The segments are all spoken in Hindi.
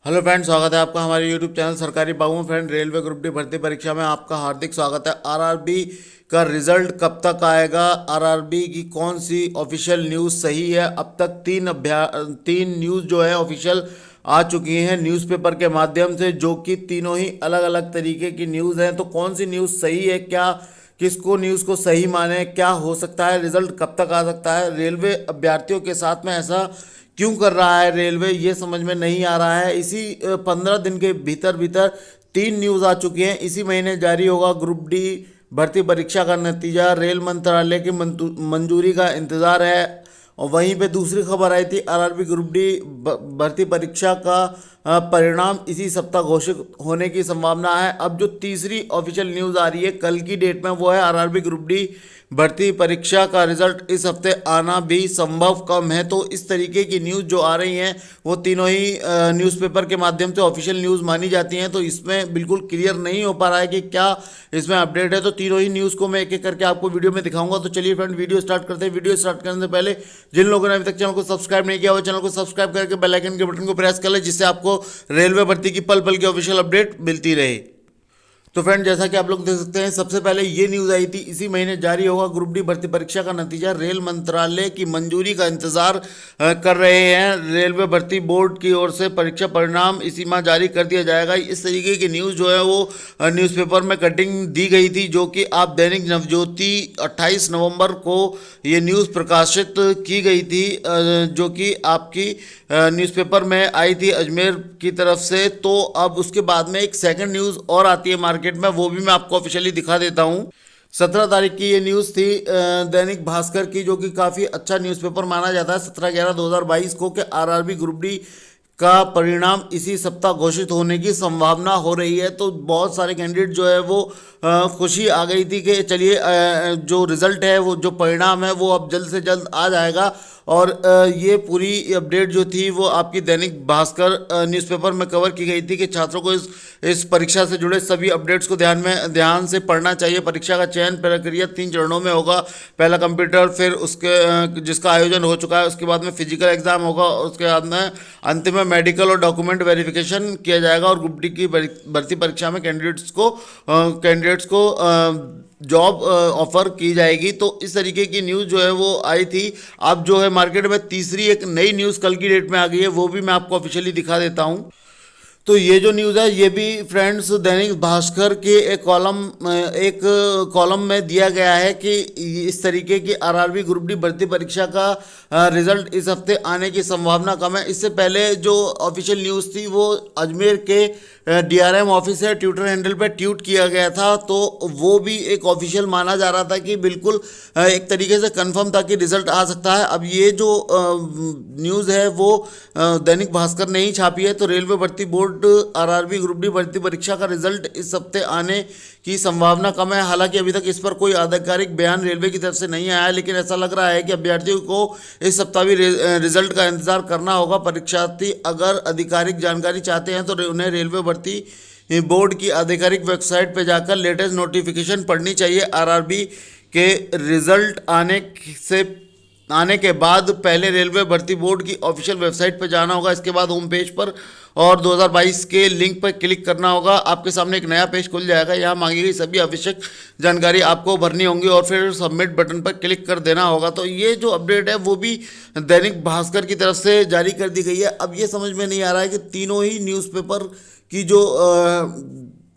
हेलो फ्रेंड, स्वागत है आपका हमारे यूट्यूब चैनल सरकारी बाबू। फ्रेंड, रेलवे ग्रुप डी भर्ती परीक्षा में आपका हार्दिक स्वागत है। आरआरबी का रिजल्ट कब तक आएगा, आरआरबी की कौन सी ऑफिशियल न्यूज़ सही है? अब तक तीन न्यूज़ जो है ऑफिशियल आ चुकी हैं न्यूज़पेपर के माध्यम से, जो कि तीनों ही अलग अलग तरीके की न्यूज़ हैं। तो कौन सी न्यूज़ सही है, क्या किसको न्यूज़ को सही माने, क्या हो सकता है, रिजल्ट कब तक आ सकता है, रेलवे अभ्यर्थियों के साथ में ऐसा क्यों कर रहा है रेलवे, ये समझ में नहीं आ रहा है। इसी 15 दिन के भीतर भीतर तीन न्यूज़ आ चुकी हैं। इसी महीने जारी होगा ग्रुप डी भर्ती परीक्षा का नतीजा, रेल मंत्रालय की मंजूरी का इंतज़ार है। और वहीं पे दूसरी खबर आई थी, आरआरबी ग्रुप डी भर्ती परीक्षा का परिणाम इसी सप्ताह घोषित होने की संभावना है। अब जो तीसरी ऑफिशियल न्यूज़ आ रही है कल की डेट में, वो है आरआरबी ग्रुप डी भर्ती परीक्षा का रिजल्ट इस हफ्ते आना भी संभव कम है। तो इस तरीके की न्यूज़ जो आ रही हैं वो तीनों ही न्यूज़पेपर के माध्यम से ऑफिशियल न्यूज़ मानी जाती हैं। तो इसमें बिल्कुल क्लियर नहीं हो पा रहा है कि क्या इसमें अपडेट है। तो तीनों ही न्यूज़ को मैं एक एक करके आपको वीडियो में दिखाऊंगा। तो चलिए फ्रेंड, वीडियो स्टार्ट करते हैं। वीडियो स्टार्ट करने से पहले जिन लोगों ने अभी तक चैनल को सब्सक्राइब नहीं किया, वो चैनल को सब्सक्राइब करके बेल आइकन के बटन को प्रेस कर ले, जिससे आपको रेलवे भर्ती की पल पल की ऑफिशियल अपडेट मिलती रहे। तो फ्रेंड, जैसा कि आप लोग देख सकते हैं, सबसे पहले ये न्यूज़ आई थी, इसी महीने जारी होगा ग्रुप डी भर्ती परीक्षा का नतीजा, रेल मंत्रालय की मंजूरी का इंतजार कर रहे हैं। रेलवे भर्ती बोर्ड की ओर से परीक्षा परिणाम इसी माह जारी कर दिया जाएगा। इस तरीके की न्यूज़ जो है वो न्यूज़पेपर में कटिंग दी गई थी, जो कि आप दैनिक नवज्योति 28 नवंबर को ये न्यूज़ प्रकाशित की गई थी, जो कि आपकी न्यूज़पेपर में आई थी अजमेर की तरफ से। तो अब उसके बाद में एक सेकंड न्यूज़ और आती है मार्केट में, वो भी मैं आपको ऑफिशियली दिखा देता हूँ। 17 तारीख की ये न्यूज़ थी दैनिक भास्कर की, जो कि काफ़ी अच्छा न्यूज़पेपर माना जाता है, 17/11/2022 को, कि आरआरबी ग्रुप डी का परिणाम इसी सप्ताह घोषित होने की संभावना हो रही है। तो बहुत सारे कैंडिडेट जो है वो खुशी आ गई थी कि चलिए जो रिज़ल्ट है, वो जो परिणाम है वो अब जल्द से जल्द आ जाएगा। और ये पूरी अपडेट जो थी वो आपकी दैनिक भास्कर न्यूज़पेपर में कवर की गई थी कि छात्रों को इस परीक्षा से जुड़े सभी अपडेट्स को ध्यान से पढ़ना चाहिए। परीक्षा का चयन प्रक्रिया 3 चरणों में होगा। पहला कंप्यूटर, फिर उसके जिसका आयोजन हो चुका है, उसके बाद में फिजिकल एग्जाम होगा, और उसके बाद में अंतिम में मेडिकल और डॉक्यूमेंट वेरिफिकेशन किया जाएगा। और ग्रुप डी की भर्ती परीक्षा में कैंडिडेट्स को जॉब ऑफर की जाएगी। तो इस तरीके की न्यूज़ जो है वो आई थी। अब जो है मार्केट में तीसरी एक नई न्यूज़ कल की डेट में आ गई है, वो भी मैं आपको ऑफिशियली दिखा देता हूँ। तो ये जो न्यूज़ है ये भी फ्रेंड्स दैनिक भास्कर के एक कॉलम में दिया गया है कि इस तरीके की आरआरबी ग्रुप डी भर्ती परीक्षा का रिजल्ट इस हफ्ते आने की संभावना कम है। इससे पहले जो ऑफिशियल न्यूज़ थी वो अजमेर के डीआरएम ऑफिस है, ट्विटर हैंडल पे ट्वीट किया गया था। तो वो भी एक ऑफिशियल माना जा रहा था कि बिल्कुल एक तरीके से कंफर्म था कि रिजल्ट आ सकता है। अब ये जो न्यूज़ है वो दैनिक भास्कर ने ही छापी है। तो रेलवे भर्ती बोर्ड आरआरबी ग्रुप डी भर्ती परीक्षा का रिजल्ट इस हफ्ते आने की संभावना कम है। हालांकि अभी तक इस पर कोई आधिकारिक बयान रेलवे की तरफ से नहीं आया है, लेकिन ऐसा लग रहा है कि अभ्यर्थियों को इस सप्ताह भी रिजल्ट का इंतजार करना होगा। परीक्षार्थी अगर आधिकारिक जानकारी चाहते हैं तो उन्हें रेलवे भर्ती बोर्ड की आधिकारिक वेबसाइट पर जाकर लेटेस्ट नोटिफिकेशन पढ़नी चाहिए। आरआरबी के रिजल्ट आने के बाद पहले रेलवे भर्ती बोर्ड की ऑफिशियल वेबसाइट पर जाना होगा, इसके बाद होम पेज पर और 2022 के लिंक पर क्लिक करना होगा। आपके सामने एक नया पेज खुल जाएगा, यहाँ मांगी गई सभी आवश्यक जानकारी आपको भरनी होंगी और फिर सबमिट बटन पर क्लिक कर देना होगा। तो ये जो अपडेट है वो भी दैनिक भास्कर की तरफ से जारी कर दी गई है। अब ये समझ में नहीं आ रहा है कि तीनों ही न्यूज़पेपर की जो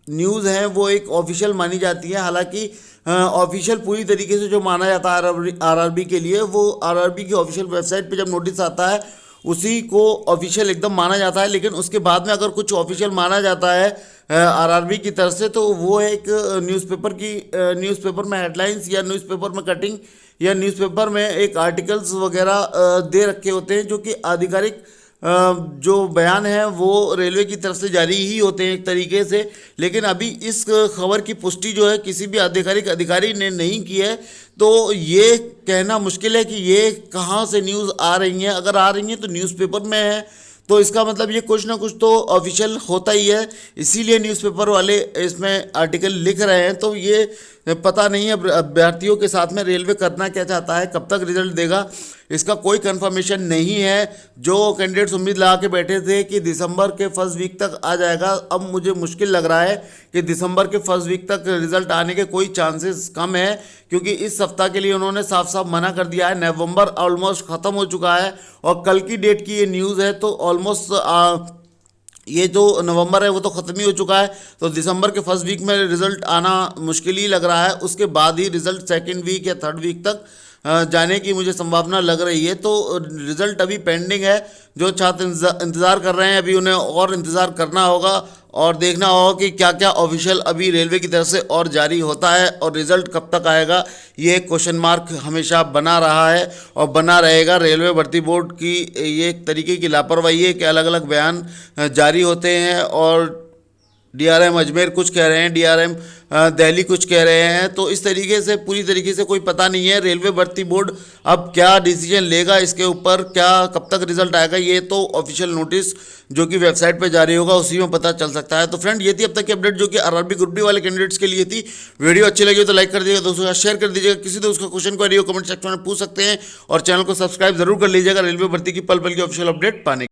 न्यूज़ हैं वो एक ऑफिशियल मानी जाती है। हालांकि ऑफिशियल पूरी तरीके से जो माना जाता है आरआरबी के लिए, वो आरआरबी की ऑफिशियल वेबसाइट पे जब नोटिस आता है उसी को ऑफिशियल एकदम माना जाता है। लेकिन उसके बाद में अगर कुछ ऑफिशियल माना जाता है आरआरबी की तरफ से, तो वो एक न्यूज़पेपर में हेडलाइंस या न्यूज़पेपर में कटिंग या न्यूज़पेपर में एक आर्टिकल्स वगैरह दे रखे होते हैं, जो कि आधिकारिक जो बयान है वो रेलवे की तरफ से जारी ही होते हैं एक तरीके से। लेकिन अभी इस खबर की पुष्टि जो है किसी भी आधिकारिक अधिकारी ने नहीं की है। तो ये कहना मुश्किल है कि ये कहाँ से न्यूज़ आ रही हैं। अगर आ रही हैं तो न्यूज़पेपर में है, तो इसका मतलब ये कुछ ना कुछ तो ऑफिशियल होता ही है, इसीलिए न्यूज़पेपर वाले इसमें आर्टिकल लिख रहे हैं। तो ये पता नहीं है अभ्यर्थियों के साथ में रेलवे करना क्या चाहता है, कब तक रिजल्ट देगा, इसका कोई कंफर्मेशन नहीं है। जो कैंडिडेट्स उम्मीद लगा के बैठे थे कि दिसंबर के फर्स्ट वीक तक आ जाएगा, अब मुझे मुश्किल लग रहा है कि दिसंबर के फर्स्ट वीक तक रिजल्ट आने के कोई चांसेस कम है, क्योंकि इस सप्ताह के लिए उन्होंने साफ साफ मना कर दिया है। नवंबर ऑलमोस्ट ख़त्म हो चुका है और कल की डेट की ये न्यूज़ है, तो ऑलमोस्ट ये जो नवंबर है वो तो ख़त्म ही हो चुका है। तो दिसंबर के फर्स्ट वीक में रिजल्ट आना मुश्किल ही लग रहा है, उसके बाद ही रिजल्ट सेकंड वीक या थर्ड वीक तक जाने की मुझे संभावना लग रही है। तो रिजल्ट अभी पेंडिंग है। जो छात्र इंतज़ार कर रहे हैं, अभी उन्हें और इंतज़ार करना होगा और देखना होगा कि क्या क्या ऑफिशियल अभी रेलवे की तरफ से और जारी होता है, और रिज़ल्ट कब तक आएगा ये क्वेश्चन मार्क हमेशा बना रहा है और बना रहेगा। रेलवे भर्ती बोर्ड की ये एक तरीके की लापरवाही है कि अलग अलग बयान जारी होते हैं और डीआरएम अजमेर कुछ कह रहे हैं, डीआरएम दिल्ली कुछ कह रहे हैं। तो इस तरीके से पूरी तरीके से कोई पता नहीं है रेलवे भर्ती बोर्ड अब क्या डिसीजन लेगा इसके ऊपर, क्या कब तक रिजल्ट आएगा, ये तो ऑफिशियल नोटिस जो कि वेबसाइट पे जारी होगा उसी में पता चल सकता है। तो फ्रेंड, ये थी अब तक की अपडेट जो कि आरआरबी ग्रुप डी वाले कैंडिडेट्स के लिए थी। वीडियो अच्छी लगी तो लाइक कर दीजिएगा, दोस्तों का शेयर कर दीजिएगा, किसी दोस्त का क्वेश्चन क्वेरी हो कमेंट सेक्शन में पूछ सकते हैं और चैनल को सब्सक्राइब जरूर कर लीजिएगा रेलवे भर्ती की पल पल की ऑफिशियल अपडेट पाने